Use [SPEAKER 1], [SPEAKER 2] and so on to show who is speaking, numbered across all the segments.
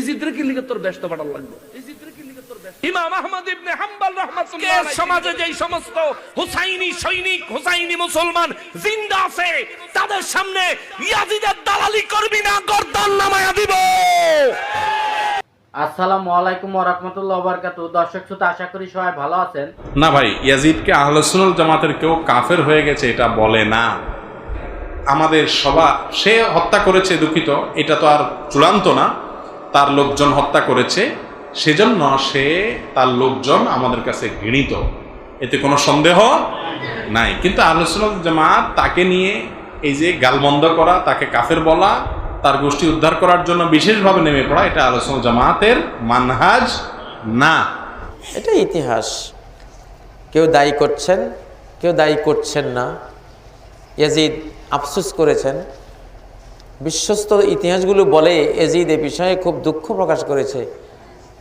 [SPEAKER 1] এজিদের কি লিগে তোর ব্যস্ত পাঠাল লাগবে? ইমাম আহমদ ইবনে হাম্বল রাহমাতুল্লাহ আলাইহি সমাজে যেই সমস্ত হুসাইনি সৈনিক, হুসাইনি মুসলমান জিন্দা আছে, তাদের সামনে ইয়াজিদের দালালি করবি না, গর্দান নামায়া দিব।
[SPEAKER 2] আসসালামু আলাইকুম ওয়া রাহমাতুল্লাহি ওয়া বারাকাতুহু। দর্শক শ্রোতা, আশা করি সবাই ভালো আছেন।
[SPEAKER 3] না ভাই, ইয়াজিদকে আহলে সুন্নাত জামাতের কেউ কাফের হয়ে গেছে এটা বলে না। আমাদের সে হত্যা করেছে, দুঃখিত, এটা তো আর চূড়ান্ত না। তার লোকজন হত্যা করেছে, সেজন্য তার লোকজন আমাদের কাছে ঘৃণিত, এতে কোনো সন্দেহ নাই। কিন্তু আহলে সুন্নাত জামাত তাকে নিয়ে এই যে গালমন্দ করা, তাকে কাফের বলা, তার গোষ্ঠী উদ্ধার করার জন্য বিশেষভাবে নেমে পড়া, এটা আহলে সুন্নাত জামাতের মানহাজ না।
[SPEAKER 4] এটা ইতিহাস, কেউ দায়ী করছেন, কেউ দায়ী করছেন না। ইয়াজিদ আফসোস করেছেন। বিশ্বস্ত ইতিহাসগুলো বলে ইয়াজিদ এ বিষয়ে খুব দুঃখ প্রকাশ করেছে।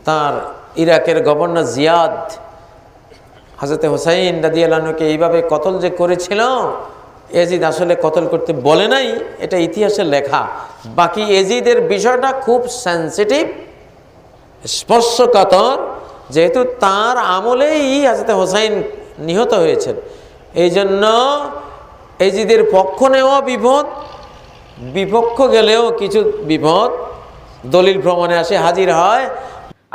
[SPEAKER 4] তার ইরাকের গভর্নর জিয়াদ হযরত হুসাইন রাদিয়াল্লাহু আনহুকে এইভাবে কতল যে করেছিল, ইয়াজিদ আসলে কতল করতে বলে নাই, এটা ইতিহাসের লেখা। বাকি ইয়াজিদের বিষয়টা খুব সেন্সিটিভ, স্পর্শকাতর, যেহেতু তার আমলেই হযরত হুসাইন নিহত হয়েছেন। এই জন্য ইয়াজিদের পক্ষ নেওয়া বিপদ, বিপক্ষ গেলেও কিছু বিপদ দলিল প্রমাণে আসে হাজির হয়।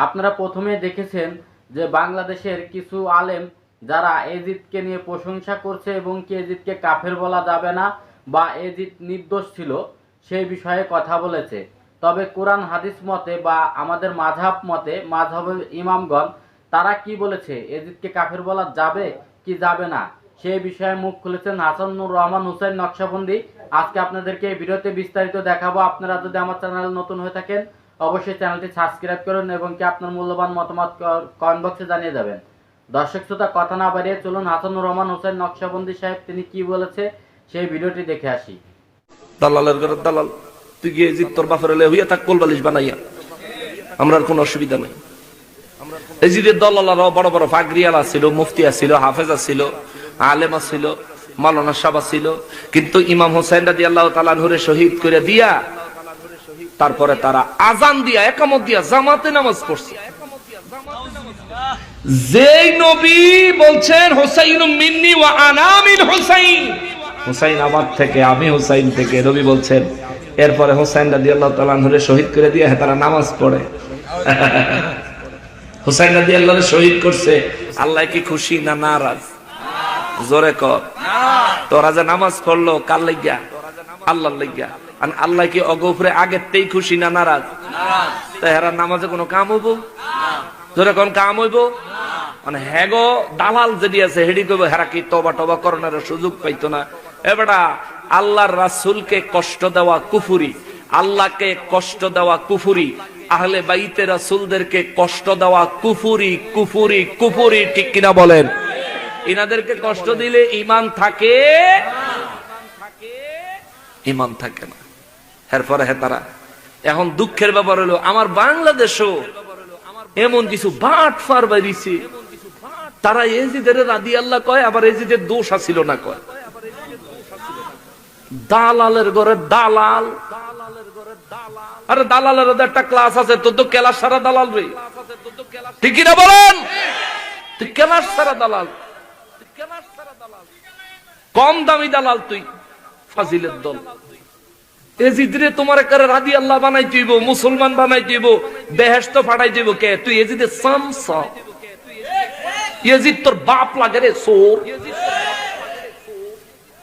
[SPEAKER 2] আপনারা প্রথমে দেখেছেন যে বাংলাদেশের কিছু আলেম যারা ইয়াজিদকে নিয়ে প্রশংসা করছে এবং কি ইয়াজিদকে কাফের বলা যাবে না বা ইয়াজিদ নির্দোষ ছিল সেই বিষয়ে কথা বলেছে। তবে কোরআন হাদিস মতে বা আমাদের মাযহাব মতে, মাযহাবের ইমামগণ তারা কি বলেছে, ইয়াজিদকে কাফের বলা যাবে কি যাবে না, সেই বিষয়ে মুখ খুলেছেন হাসানুর রহমান হুসাইন নকশবন্দি। আজকে আপনাদেরকে এই ভিডিওতে বিস্তারিত দেখাবো। আপনারা যদি আমার চ্যানেল নতুন হয়ে থাকেন অবশ্যই চ্যানেলটি সাবস্ক্রাইব করুন এবং কি আপনার মূল্যবান মতামত কমেন্ট বক্সে জানিয়ে যাবেন। দর্শক শ্রোতা, কথা না বাড়িয়ে চলুন হাসানুর রহমান হুসাইন নকশবন্দি সাহেব তিনি কি বলেছে সেই ভিডিওটি দেখে আসি।
[SPEAKER 1] দালালের ঘরের দালাল, তুই গিয়ে এজিদ তোর বাপের হলে হইয়া থাক কোল বালিশ বানাইয়া, আমরা কোনো অসুবিধা নেই। এজিদের দলালারাও বড় বড় ফাগরিয়ালা ছিল, মুফতিয়া ছিল, হাফেজা ছিল, আলেমা ছিল, মাওলানা সাবা ছিল। কিন্তু ইমাম হোসেন রাদিয়াল্লাহু তাআলা আনহুরে শহীদ করে দিয়া তারপরে তারা আজান দিয়া, একামত দিয়া জামাতে নামাজ পড়ছে। যেই নবী বলছেন হুসাইনুম মিন্নি ওয়া আনা মিন হুসাইন, হুসাইন আমার থেকে, আমি হুসাইন থেকে, নবী বলছেন। এরপরে হুসাইন রাদিয়াল্লাহু তাআলা আনহুরে শহীদ করে দিয়া তারা নামাজ পড়ে। হুসাইন রাদিয়াল্লাহু শহীদ করছে, আল্লাহ কি খুশি না নারাজ? জোরে কর। তোরা যে নামাজ পড়লো কার লাগিয়া? আল্লাহর লাগিয়া। আর আল্লাহ কি অগফরে আগেতেই খুশি না নারাজ? তা হেরা নামাজে কোনো কাম হইব? জোরে কোন কাম হইব? মানে হেগো দালাল যেটি আছে হেডি কইব হেরা কি তওবা টবা করার সুযোগ পাইতো না। এবারে আল্লাহর রাসূলকে কষ্ট দেওয়া কুফরি, আল্লাহকে কষ্ট দেওয়া কুফরি, আহলে বাইতে রাসূলদেরকে কষ্ট দেওয়া কুফরি, কুফরি, কুফরি, ঠিক কিনা বলেন? ইনাদেরকে কষ্ট দিলে ঈমান থাকে? ঈমান থাকে না। এরপরে তারা এখন দুঃখের ব্যাপার হলো আমার বাংলাদেশও এমন কিছু বাটফার বাইরিছে, তারা ইয়াজিদের রাদিয়াল্লাহু কয়, আবার ইয়াজিদের দোষ আছিল না কয়। দালালের ঘরে দালাল, আরে দালালের একটা ক্লাস আছে, তোর তো ক্লাস সারা দালাল রে, ঠিক না বলেন? তুই ক্লাস সারা দালাল, কম দামি দালাল তুই, ফাজিলের দল। এজিদরে তোমার করে রাদিয়াল্লাহু বানাই দিব, মুসলমান বানাই দিব, বেহেশত ফাটাই দিব কে? তুই এজিদের সামসা, এজিদ তোর বাপ লাগে রে সোর।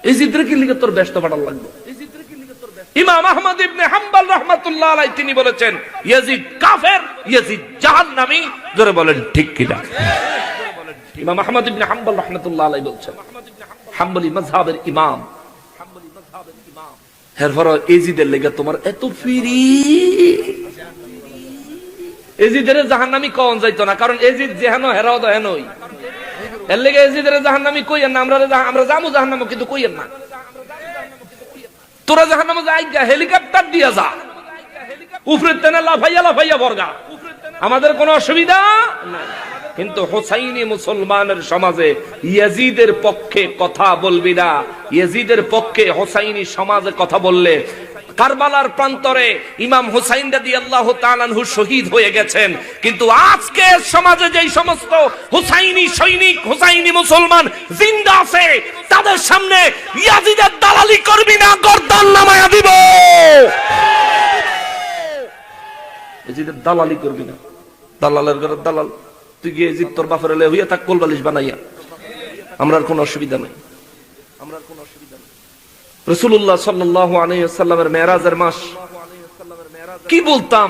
[SPEAKER 1] এজিদরে কি লিগে তোর বেহেশত ফাটাল লাগবে? ইমাম আহমদ ইবনে হাম্বল রাহমাতুল্লাহ আলাইহি তিনি বলেছেন ইয়াজিদ কাফের, ইয়াজিদ জাহান্নামী। জোরে বলেন ঠিক কিনা? ইমাম আহমদ ইবনে হাম্বল রাহমাতুল্লাহ আলাইহি বলছেন, হাম্বলি মাযহাবের ইমাম। এরপর এজিদের লেগে তোমার এত ফিরি, এজিদের জাহান্নামী কোন যাইতো না, কারণ এজিদ যেহেন হেরাও তো হেনই। এর লেগে এজিদের জাহান্নামী কইয়েন না, আমরা যাবো জাহান্নামে, কিন্তু কইয়েন না তোরা জাহান্নামে যাই গা, হেলিকপ্টার দিয়া যা, উপরে তেনে লাফাইয়া লাফাইয়া বর্গা, আমাদের কোনো অসুবিধা নাই। কিন্তু হুসাইনি মুসলমানের সমাজে ইয়াজিদের পক্ষে কথা বলবি না। ইয়াজিদের পক্ষে হুসাইনি সমাজে কথা বললে কারবালার প্রান্তরে ইমাম হুসাইন রাদিয়াল্লাহু তাআলা আনহু শহীদ হয়ে গেছেন। কিন্তু আজকে সমাজে যেই সমস্ত হুসাইনি সৈনিক, হুসাইনি মুসলমান জিন্দা আছে, তাদের সামনে ইয়াজিদের দালালি করবি না, গর্দান নামায়া দিব। ইয়াজিদের দালালি করবি না, দালালের ঘরে দালাল। তুই গিয়ে ইয়াজিদ তোর বাপের লে হইয়া থাক কোলবালিশ বানাইয়া, আমরা আর কোনো অসুবিধা নাই। রাসূলুল্লাহ সাল্লাল্লাহু আলাইহি ওয়াসাল্লামের মেরাজের মাস কি বলতাম,